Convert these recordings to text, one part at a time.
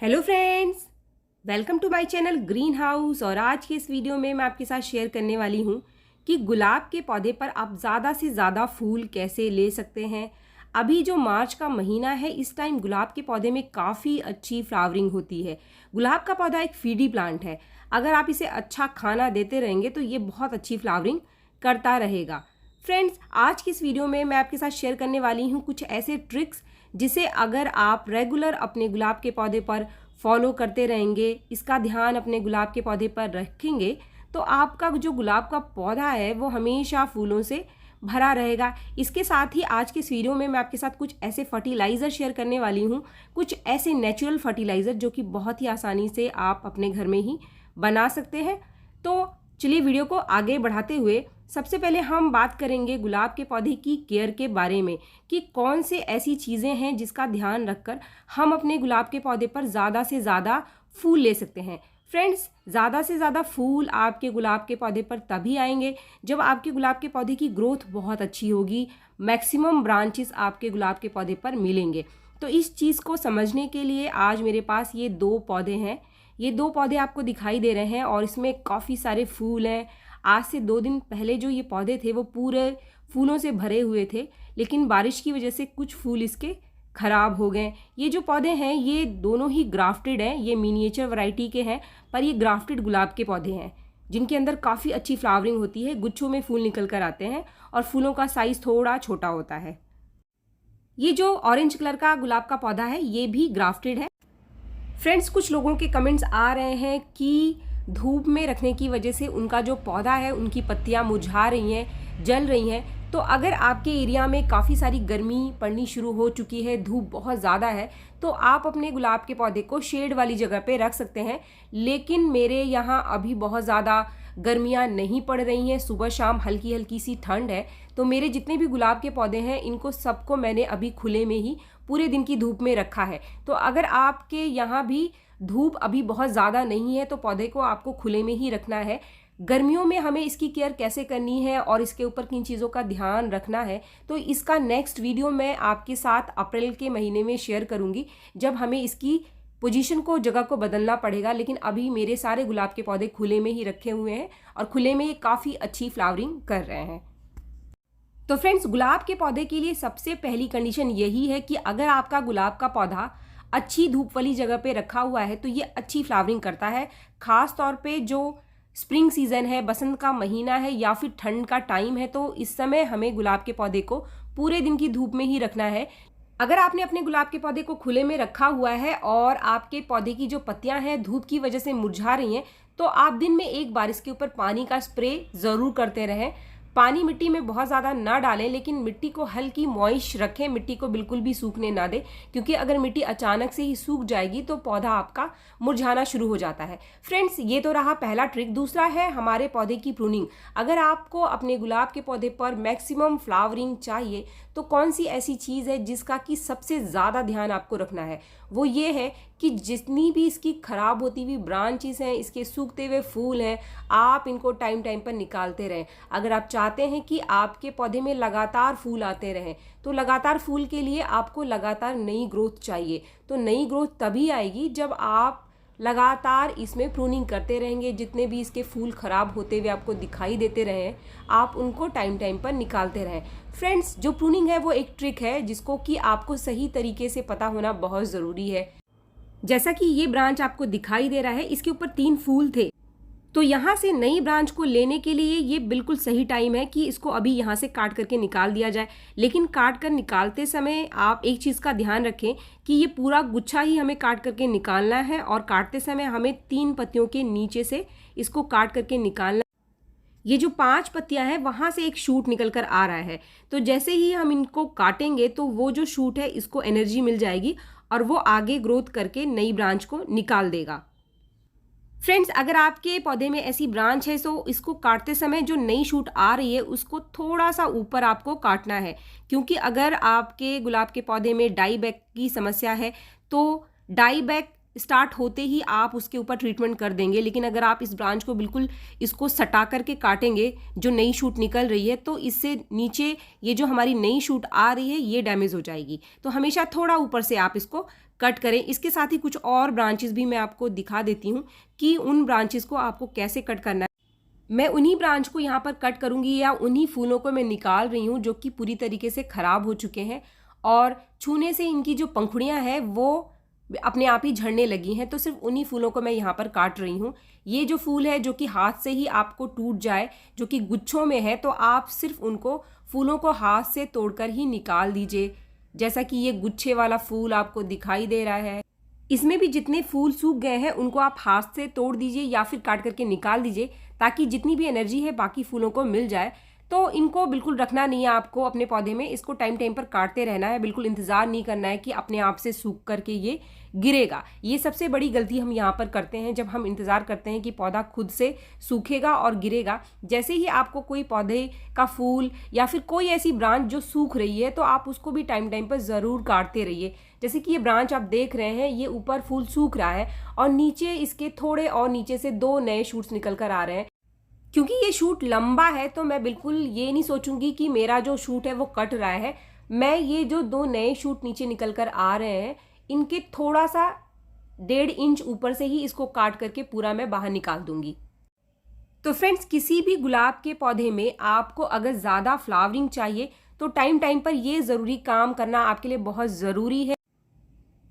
Hello friends, welcome to my channel Green House. और आज के इस वीडियो में मैं आपके साथ शेयर करने वाली हूँ कि गुलाब के पौधे पर आप ज़्यादा से ज़्यादा फूल कैसे ले सकते हैं। अभी जो मार्च का महीना है, इस टाइम गुलाब के पौधे में काफ़ी अच्छी फ्लावरिंग होती है। गुलाब का पौधा एक फीडी प्लांट है। अगर आप इसे अच्छा खाना देते रहेंगे तो ये बहुत अच्छी फ्लावरिंग करता रहेगा। फ्रेंड्स, आज की इस वीडियो में मैं आपके साथ शेयर करने वाली हूँ कुछ ऐसे ट्रिक्स जिसे अगर आप रेगुलर अपने गुलाब के पौधे पर फॉलो करते रहेंगे, इसका ध्यान अपने गुलाब के पौधे पर रखेंगे, तो आपका जो गुलाब का पौधा है वो हमेशा फूलों से भरा रहेगा। इसके साथ ही आज के इस वीडियो में मैं आपके साथ कुछ ऐसे फर्टिलाइज़र शेयर करने वाली हूँ, कुछ ऐसे नेचुरल फर्टिलाइज़र जो कि बहुत ही आसानी से आप अपने घर में ही बना सकते हैं। तो चलिए वीडियो को आगे बढ़ाते हुए सबसे पहले हम बात करेंगे गुलाब के पौधे की केयर के बारे में कि कौन से ऐसी चीज़ें हैं जिसका ध्यान रखकर हम अपने गुलाब के पौधे पर ज़्यादा से ज़्यादा फूल ले सकते हैं। फ्रेंड्स, ज़्यादा से ज़्यादा फूल आपके गुलाब के पौधे पर तभी आएंगे जब आपके गुलाब के पौधे की ग्रोथ बहुत अच्छी होगी, मैक्सिमम ब्रांचेस आपके गुलाब के पौधे पर मिलेंगे। तो इस चीज़ को समझने के लिए आज मेरे पास ये दो पौधे हैं। ये दो पौधे आपको दिखाई दे रहे हैं और इसमें काफ़ी सारे फूल हैं। आज से 2 दिन पहले जो ये पौधे थे वो पूरे फूलों से भरे हुए थे, लेकिन बारिश की वजह से कुछ फूल इसके ख़राब हो गए। ये जो पौधे हैं ये दोनों ही ग्राफ्टेड हैं। ये मिनिएचर वैरायटी के हैं, पर ये ग्राफ्टेड गुलाब के पौधे हैं जिनके अंदर काफ़ी अच्छी फ्लावरिंग होती है। गुच्छों में फूल निकल कर आते हैं और फूलों का साइज़ थोड़ा छोटा होता है। ये जो ऑरेंज कलर का गुलाब का पौधा है ये भी ग्राफ्टेड है। फ्रेंड्स, कुछ लोगों के कमेंट्स आ रहे हैं कि धूप में रखने की वजह से उनका जो पौधा है उनकी पत्तियां मुरझा रही हैं, जल रही हैं। तो अगर आपके एरिया में काफ़ी सारी गर्मी पड़नी शुरू हो चुकी है, धूप बहुत ज़्यादा है, तो आप अपने गुलाब के पौधे को शेड वाली जगह पे रख सकते हैं। लेकिन मेरे यहाँ अभी बहुत ज़्यादा गर्मियाँ नहीं पड़ रही हैं, सुबह शाम हल्की हल्की सी ठंड है। तो मेरे जितने भी गुलाब के पौधे हैं इनको सबको मैंने अभी खुले में ही पूरे दिन की धूप में रखा है। तो अगर आपके यहाँ भी धूप अभी बहुत ज़्यादा नहीं है तो पौधे को आपको खुले में ही रखना है। गर्मियों में हमें इसकी केयर कैसे करनी है और इसके ऊपर किन चीज़ों का ध्यान रखना है, तो इसका नेक्स्ट वीडियो मैं आपके साथ अप्रैल के महीने में शेयर करूंगी, जब हमें इसकी पोजीशन को, जगह को बदलना पड़ेगा। लेकिन अभी मेरे सारे गुलाब के पौधे खुले में ही रखे हुए हैं और खुले में ये काफ़ी अच्छी फ्लावरिंग कर रहे हैं। तो फ्रेंड्स, गुलाब के पौधे के लिए सबसे पहली कंडीशन यही है कि अगर आपका गुलाब का पौधा अच्छी धूप वाली जगह पे रखा हुआ है तो ये अच्छी फ्लावरिंग करता है। खास तौर पे जो स्प्रिंग सीजन है, बसंत का महीना है या फिर ठंड का टाइम है, तो इस समय हमें गुलाब के पौधे को पूरे दिन की धूप में ही रखना है। अगर आपने अपने गुलाब के पौधे को खुले में रखा हुआ है और आपके पौधे की जो पत्तियां हैं धूप की वजह से मुरझा रही हैं, तो आप दिन में एक बार इसके ऊपर पानी का स्प्रे ज़रूर करते रहें। पानी मिट्टी में बहुत ज़्यादा ना डालें, लेकिन मिट्टी को हल्की मॉइस्ट रखें, मिट्टी को बिल्कुल भी सूखने ना दें, क्योंकि अगर मिट्टी अचानक से ही सूख जाएगी तो पौधा आपका मुरझाना शुरू हो जाता है। फ्रेंड्स, ये तो रहा पहला ट्रिक। दूसरा है हमारे पौधे की प्रूनिंग। अगर आपको अपने गुलाब के पौधे पर मैक्सिमम फ्लावरिंग चाहिए तो कौन सी ऐसी चीज़ है जिसका कि सबसे ज़्यादा ध्यान आपको रखना है, वो ये है कि जितनी भी इसकी ख़राब होती हुई ब्रांचेस हैं, इसके सूखते हुए फूल हैं, आप इनको टाइम टाइम पर निकालते रहें। अगर आप चाहते हैं कि आपके पौधे में लगातार फूल आते रहें, तो लगातार फूल के लिए आपको लगातार नई ग्रोथ चाहिए। तो नई ग्रोथ तभी आएगी जब आप लगातार इसमें प्रूनिंग करते रहेंगे। जितने भी इसके फूल ख़राब होते हुए आपको दिखाई देते रहें, आप उनको टाइम टाइम पर निकालते रहें। फ्रेंड्स, जो प्रूनिंग है वो एक ट्रिक है जिसको कि आपको सही तरीके से पता होना बहुत ज़रूरी है। जैसा कि ये ब्रांच आपको दिखाई दे रहा है, इसके ऊपर 3 फूल थे, तो यहाँ से नई ब्रांच को लेने के लिए ये बिल्कुल सही टाइम है कि इसको अभी यहाँ से काट करके निकाल दिया जाए। लेकिन काट कर निकालते समय आप एक चीज़ का ध्यान रखें कि ये पूरा गुच्छा ही हमें काट करके निकालना है और काटते समय हमें 3 पत्तियों के नीचे से इसको काट करके निकालना है। ये जो 5 पत्तियां हैं वहाँ से एक शूट निकल कर आ रहा है, तो जैसे ही हम इनको काटेंगे तो वो जो शूट है इसको एनर्जी मिल जाएगी और वो आगे ग्रोथ करके नई ब्रांच को निकाल देगा। फ्रेंड्स, अगर आपके पौधे में ऐसी ब्रांच है तो इसको काटते समय जो नई शूट आ रही है उसको थोड़ा सा ऊपर आपको काटना है, क्योंकि अगर आपके गुलाब के पौधे में डाई बैक की समस्या है तो डाई बैक स्टार्ट होते ही आप उसके ऊपर ट्रीटमेंट कर देंगे। लेकिन अगर आप इस ब्रांच को बिल्कुल इसको सटा करके काटेंगे, जो नई शूट निकल रही है, तो इससे नीचे ये जो हमारी नई शूट आ रही है ये डैमेज हो जाएगी। तो हमेशा थोड़ा ऊपर से आप इसको कट करें। इसके साथ ही कुछ और ब्रांचेस भी मैं आपको दिखा देती हूँ कि उन ब्रांचेस को आपको कैसे कट करना है। मैं उन्हीं ब्रांच को यहाँ पर कट करूँगी या उन्हीं फूलों को मैं निकाल रही हूँ जो कि पूरी तरीके से ख़राब हो चुके हैं और छूने से इनकी जो पंखुड़ियाँ हैं वो अपने आप ही झड़ने लगी हैं। तो सिर्फ उन्हीं फूलों को मैं यहाँ पर काट रही हूँ। ये जो फूल है जो कि हाथ से ही आपको टूट जाए, जो कि गुच्छों में है, तो आप सिर्फ उनको फूलों को हाथ से तोड़कर ही निकाल दीजिए। जैसा कि ये गुच्छे वाला फूल आपको दिखाई दे रहा है, इसमें भी जितने फूल सूख गए हैं उनको आप हाथ से तोड़ दीजिए या फिर काट करके निकाल दीजिए, ताकि जितनी भी एनर्जी है बाकी फूलों को मिल जाए। तो इनको बिल्कुल रखना नहीं है आपको अपने पौधे में, इसको टाइम टाइम पर काटते रहना है। बिल्कुल इंतज़ार नहीं करना है कि अपने आप से सूख करके ये गिरेगा। ये सबसे बड़ी गलती हम यहाँ पर करते हैं, जब हम इंतज़ार करते हैं कि पौधा खुद से सूखेगा और गिरेगा। जैसे ही आपको कोई पौधे का फूल या फिर कोई ऐसी ब्रांच जो सूख रही है, तो आप उसको भी टाइम टाइम पर ज़रूर काटते रहिए। जैसे कि ये ब्रांच आप देख रहे हैं, ये ऊपर फूल सूख रहा है और नीचे इसके थोड़े और नीचे से 2 नए शूट्स निकल कर आ रहे हैं। क्योंकि ये शूट लंबा है तो मैं बिल्कुल ये नहीं सोचूंगी कि मेरा जो शूट है वो कट रहा है। मैं ये जो 2 नए शूट नीचे निकल कर आ रहे हैं, इनके थोड़ा सा 1.5 इंच ऊपर से ही इसको काट करके पूरा मैं बाहर निकाल दूंगी। तो फ्रेंड्स, किसी भी गुलाब के पौधे में आपको अगर ज़्यादा फ्लावरिंग चाहिए तो टाइम टाइम पर ये ज़रूरी काम करना आपके लिए बहुत ज़रूरी है।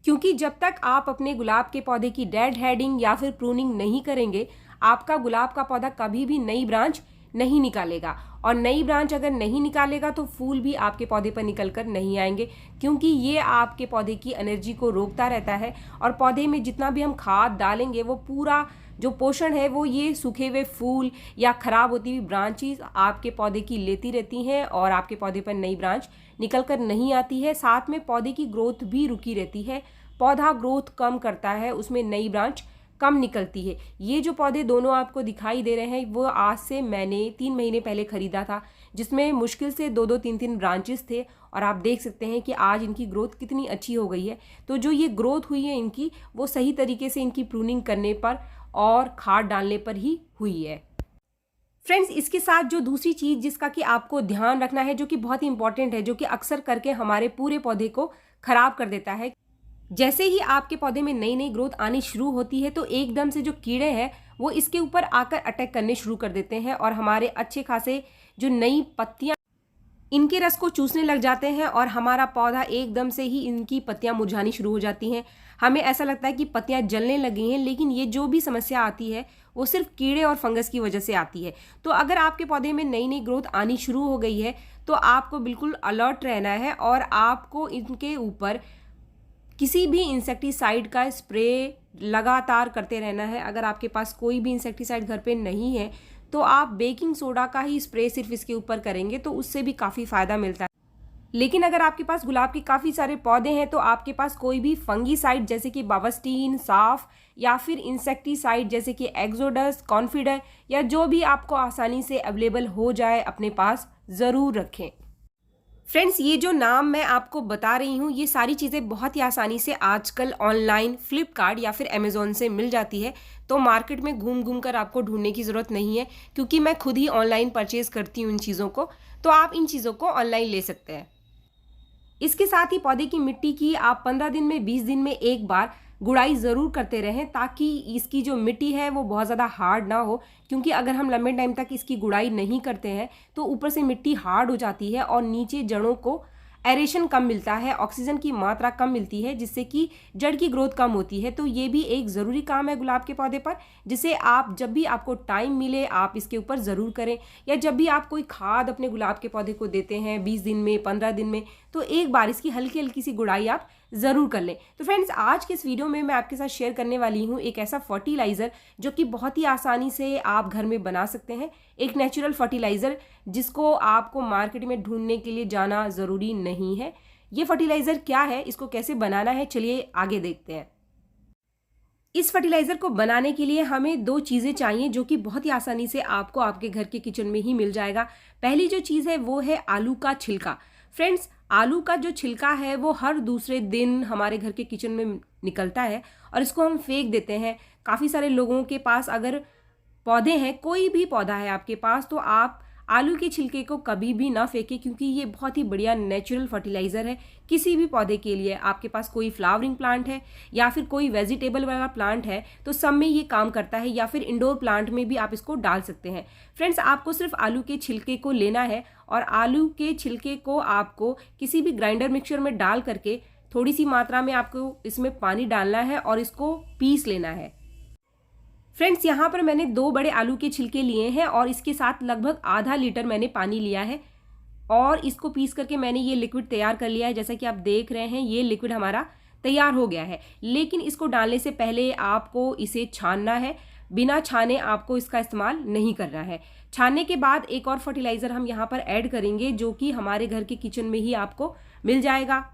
क्योंकि जब तक आप अपने गुलाब के पौधे की डेड हेडिंग या फिर प्रूनिंग नहीं करेंगे, आपका गुलाब का पौधा कभी भी नई ब्रांच नहीं निकालेगा। और नई ब्रांच अगर नहीं निकालेगा तो फूल भी आपके पौधे पर निकल कर नहीं आएंगे, क्योंकि ये आपके पौधे की एनर्जी को रोकता रहता है। और पौधे में जितना भी हम खाद डालेंगे वो पूरा जो पोषण है वो ये सूखे हुए फूल या खराब होती हुई ब्रांचेस आपके पौधे की लेती रहती हैं और आपके पौधे पर नई ब्रांच निकल कर नहीं आती है। साथ में पौधे की ग्रोथ भी रुकी रहती है। पौधा ग्रोथ कम करता है, उसमें नई ब्रांच कम निकलती है। ये जो पौधे दोनों आपको दिखाई दे रहे हैं वो आज से मैंने 3 महीने पहले ख़रीदा था, जिसमें मुश्किल से 2-2 3-3 ब्रांचेस थे। और आप देख सकते हैं कि आज इनकी ग्रोथ कितनी अच्छी हो गई है। तो जो ये ग्रोथ हुई है इनकी, वो सही तरीके से इनकी प्रूनिंग करने पर और खाद डालने पर ही हुई है। फ्रेंड्स, इसके साथ जो दूसरी चीज़ जिसका कि आपको ध्यान रखना है, जो कि बहुत ही इंपॉर्टेंट है, जो कि अक्सर करके हमारे पूरे पौधे को ख़राब कर देता है, जैसे ही आपके पौधे में नई नई ग्रोथ आनी शुरू होती है तो एकदम से जो कीड़े हैं वो इसके ऊपर आकर अटैक करने शुरू कर देते हैं और हमारे अच्छे खासे जो नई पत्तियां इनके रस को चूसने लग जाते हैं और हमारा पौधा एकदम से ही इनकी पत्तियां मुरझानी शुरू हो जाती हैं। हमें ऐसा लगता है कि पत्तियां जलने लगी हैं, लेकिन ये जो भी समस्या आती है वो सिर्फ कीड़े और फंगस की वजह से आती है। तो अगर आपके पौधे में नई नई ग्रोथ आनी शुरू हो गई है तो आपको बिल्कुल अलर्ट रहना है और आपको इनके ऊपर किसी भी इंसेक्टिसाइड का स्प्रे लगातार करते रहना है। अगर आपके पास कोई भी इंसेक्टिसाइड घर पे नहीं है तो आप बेकिंग सोडा का ही स्प्रे सिर्फ इसके ऊपर करेंगे तो उससे भी काफ़ी फ़ायदा मिलता है। लेकिन अगर आपके पास गुलाब के काफ़ी सारे पौधे हैं तो आपके पास कोई भी फंगीसाइड जैसे कि बावस्टीन, साफ या फिर इंसेक्टिसाइड जैसे कि एक्सोडस, कॉन्फिडर या जो भी आपको आसानी से अवेलेबल हो जाए अपने पास ज़रूर रखें। फ्रेंड्स, ये जो नाम मैं आपको बता रही हूँ ये सारी चीज़ें बहुत ही आसानी से आजकल ऑनलाइन फ्लिपकार्ट या फिर अमेज़ॉन से मिल जाती है। तो मार्केट में घूम घूम कर आपको ढूंढने की ज़रूरत नहीं है, क्योंकि मैं खुद ही ऑनलाइन परचेज़ करती हूँ इन चीज़ों को। तो आप इन चीज़ों को ऑनलाइन ले सकते हैं। इसके साथ ही पौधे की मिट्टी की आप 15 दिन में 20 दिन में एक बार गुड़ाई ज़रूर करते रहें, ताकि इसकी जो मिट्टी है वो बहुत ज़्यादा हार्ड ना हो। क्योंकि अगर हम लंबे टाइम तक इसकी गुड़ाई नहीं करते हैं तो ऊपर से मिट्टी हार्ड हो जाती है और नीचे जड़ों को एरेशन कम मिलता है, ऑक्सीजन की मात्रा कम मिलती है, जिससे कि जड़ की ग्रोथ कम होती है। तो ये भी एक ज़रूरी काम है गुलाब के पौधे पर, जिसे आप जब भी आपको टाइम मिले आप इसके ऊपर ज़रूर करें। या जब भी आप कोई खाद अपने गुलाब के पौधे को देते हैं 20 दिन में, 15 दिन में, तो एक बार इसकी हल्की हल्की सी गुड़ाई आप ज़रूर कर लें। तो फ्रेंड्स, आज के इस वीडियो में मैं आपके साथ शेयर करने वाली हूँ एक ऐसा फर्टिलाइज़र जो कि बहुत ही आसानी से आप घर में बना सकते हैं। एक नेचुरल फर्टिलाइज़र जिसको आपको मार्केट में ढूंढने के लिए जाना ज़रूरी नहीं है। ये फर्टिलाइज़र क्या है, इसको कैसे बनाना है, चलिए आगे देखते हैं। इस फर्टिलाइज़र को बनाने के लिए हमें 2 चीज़ें चाहिए जो कि बहुत ही आसानी से आपको आपके घर के किचन में ही मिल जाएगा। पहली जो चीज़ है वो है आलू का छिलका। फ्रेंड्स, आलू का जो छिलका है वो हर दूसरे दिन हमारे घर के किचन में निकलता है और इसको हम फेंक देते हैं। काफ़ी सारे लोगों के पास अगर पौधे हैं, कोई भी पौधा है आपके पास, तो आप आलू के छिलके को कभी भी ना फेंके, क्योंकि ये बहुत ही बढ़िया नेचुरल फर्टिलाइज़र है किसी भी पौधे के लिए। आपके पास कोई फ्लावरिंग प्लांट है या फिर कोई वेजिटेबल वाला प्लांट है तो सब में ये काम करता है, या फिर इंडोर प्लांट में भी आप इसको डाल सकते हैं। फ्रेंड्स, आपको सिर्फ आलू के छिलके को लेना है और आलू के छिलके को आपको किसी भी ग्राइंडर मिक्सचर में डाल करके थोड़ी सी मात्रा में आपको इसमें पानी डालना है और इसको पीस लेना है। फ्रेंड्स, यहाँ पर मैंने 2 बड़े आलू के छिलके लिए हैं और इसके साथ लगभग आधा लीटर मैंने पानी लिया है और इसको पीस करके मैंने ये लिक्विड तैयार कर लिया है। जैसा कि आप देख रहे हैं ये लिक्विड हमारा तैयार हो गया है, लेकिन इसको डालने से पहले आपको इसे छानना है। बिना छाने आपको इसका इस्तेमाल नहीं करना है। छानने के बाद एक और फर्टिलाइज़र हम यहाँ पर ऐड करेंगे जो कि हमारे घर के किचन में ही आपको मिल जाएगा।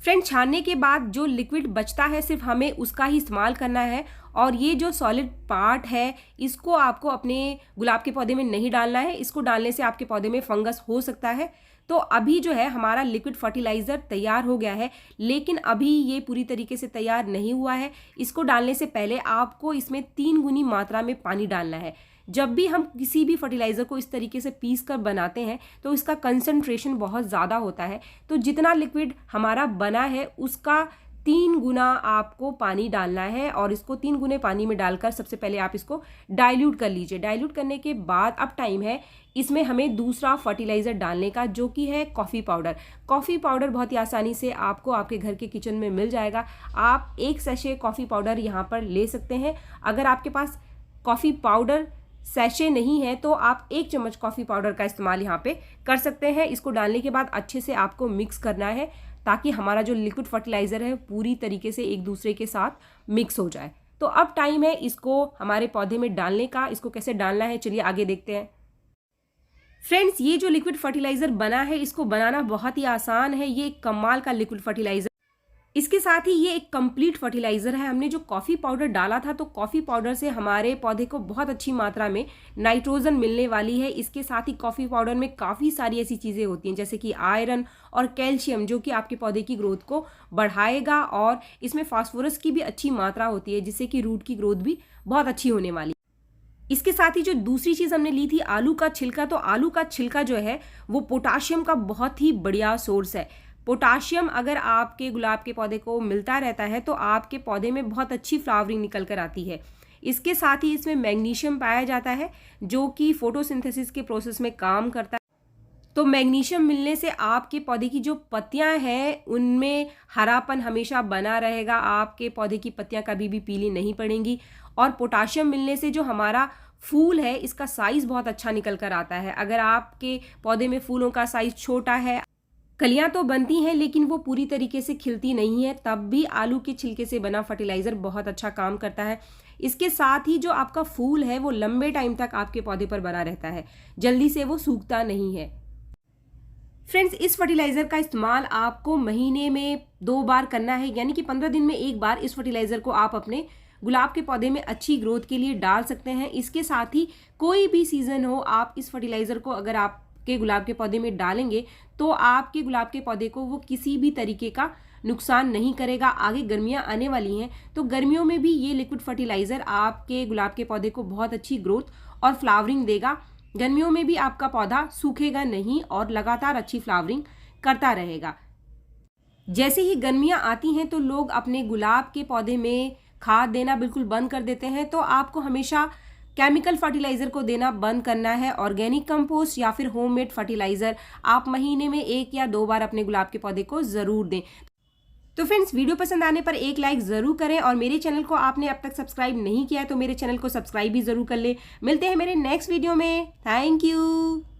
फ्रेंड, छानने के बाद जो लिक्विड बचता है सिर्फ हमें उसका ही इस्तेमाल करना है और ये जो सॉलिड पार्ट है इसको आपको अपने गुलाब के पौधे में नहीं डालना है। इसको डालने से आपके पौधे में फंगस हो सकता है। तो अभी जो है हमारा लिक्विड फर्टिलाइज़र तैयार हो गया है, लेकिन अभी ये पूरी तरीके से तैयार नहीं हुआ है। इसको डालने से पहले आपको इसमें 3 गुनी मात्रा में पानी डालना है। जब भी हम किसी भी फर्टिलाइज़र को इस तरीके से पीस कर बनाते हैं तो इसका कंसंट्रेशन बहुत ज़्यादा होता है। तो जितना लिक्विड हमारा बना है उसका 3 गुना आपको पानी डालना है और इसको 3 गुने पानी में डालकर सबसे पहले आप इसको डाइल्यूट कर लीजिए। डाइल्यूट करने के बाद अब टाइम है इसमें हमें दूसरा फर्टिलाइज़र डालने का, जो कि है कॉफ़ी पाउडर। कॉफ़ी पाउडर बहुत ही आसानी से आपको आपके घर के किचन में मिल जाएगा। आप 1 सैशे कॉफ़ी पाउडर यहाँ पर ले सकते हैं। अगर आपके पास कॉफ़ी पाउडर सैशे नहीं है तो आप 1 चम्मच कॉफ़ी पाउडर का इस्तेमाल यहाँ पे कर सकते हैं। इसको डालने के बाद अच्छे से आपको मिक्स करना है ताकि हमारा जो लिक्विड फर्टिलाइज़र है पूरी तरीके से एक दूसरे के साथ मिक्स हो जाए। तो अब टाइम है इसको हमारे पौधे में डालने का। इसको कैसे डालना है चलिए आगे देखते हैं। फ्रेंड्स, ये जो लिक्विड फर्टिलाइज़र बना है इसको बनाना बहुत ही आसान है। ये एक कमाल का लिक्विड फर्टिलाइज़र, इसके साथ ही ये एक कंप्लीट फर्टिलाइज़र है। हमने जो कॉफ़ी पाउडर डाला था तो कॉफ़ी पाउडर से हमारे पौधे को बहुत अच्छी मात्रा में नाइट्रोजन मिलने वाली है। इसके साथ ही कॉफ़ी पाउडर में काफ़ी सारी ऐसी चीज़ें होती हैं जैसे कि आयरन और कैल्शियम, जो कि आपके पौधे की ग्रोथ को बढ़ाएगा, और इसमें फास्फोरस की भी अच्छी मात्रा होती है जिससे कि रूट की ग्रोथ भी बहुत अच्छी होने वाली। इसके साथ ही जो दूसरी चीज़ हमने ली थी आलू का छिलका, तो आलू का छिलका जो है वो पोटाशियम का बहुत ही बढ़िया सोर्स है। पोटाशियम अगर आपके गुलाब के पौधे को मिलता रहता है तो आपके पौधे में बहुत अच्छी फ्लावरिंग निकल कर आती है। इसके साथ ही इसमें मैग्नीशियम पाया जाता है जो कि फोटोसिंथेसिस के प्रोसेस में काम करता है। तो मैग्नीशियम मिलने से आपके पौधे की जो पत्तियां हैं उनमें हरापन हमेशा बना रहेगा। आपके पौधे की पत्तियां कभी भी पीली नहीं पड़ेंगी। और पोटाशियम मिलने से जो हमारा फूल है इसका साइज़ बहुत अच्छा निकल कर आता है। अगर आपके पौधे में फूलों का साइज़ छोटा है, कलियां तो बनती हैं लेकिन वो पूरी तरीके से खिलती नहीं है, तब भी आलू के छिलके से बना फर्टिलाइज़र बहुत अच्छा काम करता है। इसके साथ ही जो आपका फूल है वो लंबे टाइम तक आपके पौधे पर बना रहता है, जल्दी से वो सूखता नहीं है। फ्रेंड्स, इस फर्टिलाइज़र का इस्तेमाल आपको महीने में 2 बार करना है, यानी कि 15 दिन में 1 बार इस फर्टिलाइज़र को आप अपने गुलाब के पौधे में अच्छी ग्रोथ के लिए डाल सकते हैं। इसके साथ ही कोई भी सीज़न हो, आप इस फर्टिलाइज़र को अगर आपके गुलाब के पौधे में डालेंगे तो आपके गुलाब के पौधे को वो किसी भी तरीके का नुकसान नहीं करेगा। आगे गर्मियां आने वाली हैं तो गर्मियों में भी ये लिक्विड फर्टिलाइज़र आपके गुलाब के पौधे को बहुत अच्छी ग्रोथ और फ्लावरिंग देगा। गर्मियों में भी आपका पौधा सूखेगा नहीं और लगातार अच्छी फ्लावरिंग करता रहेगा। जैसे ही गर्मियां आती हैं तो लोग अपने गुलाब के पौधे में खाद देना बिल्कुल बंद कर देते हैं। तो आपको हमेशा केमिकल फर्टिलाइज़र को देना बंद करना है। ऑर्गेनिक कंपोस्ट या फिर होममेड फर्टिलाइज़र आप महीने में 1 या 2 बार अपने गुलाब के पौधे को ज़रूर दें। तो फ्रेंड्स, वीडियो पसंद आने पर एक लाइक ज़रूर करें और मेरे चैनल को आपने अब तक सब्सक्राइब नहीं किया है तो मेरे चैनल को सब्सक्राइब भी ज़रूर कर ले। मिलते हैं मेरे नेक्स्ट वीडियो में। Thank you.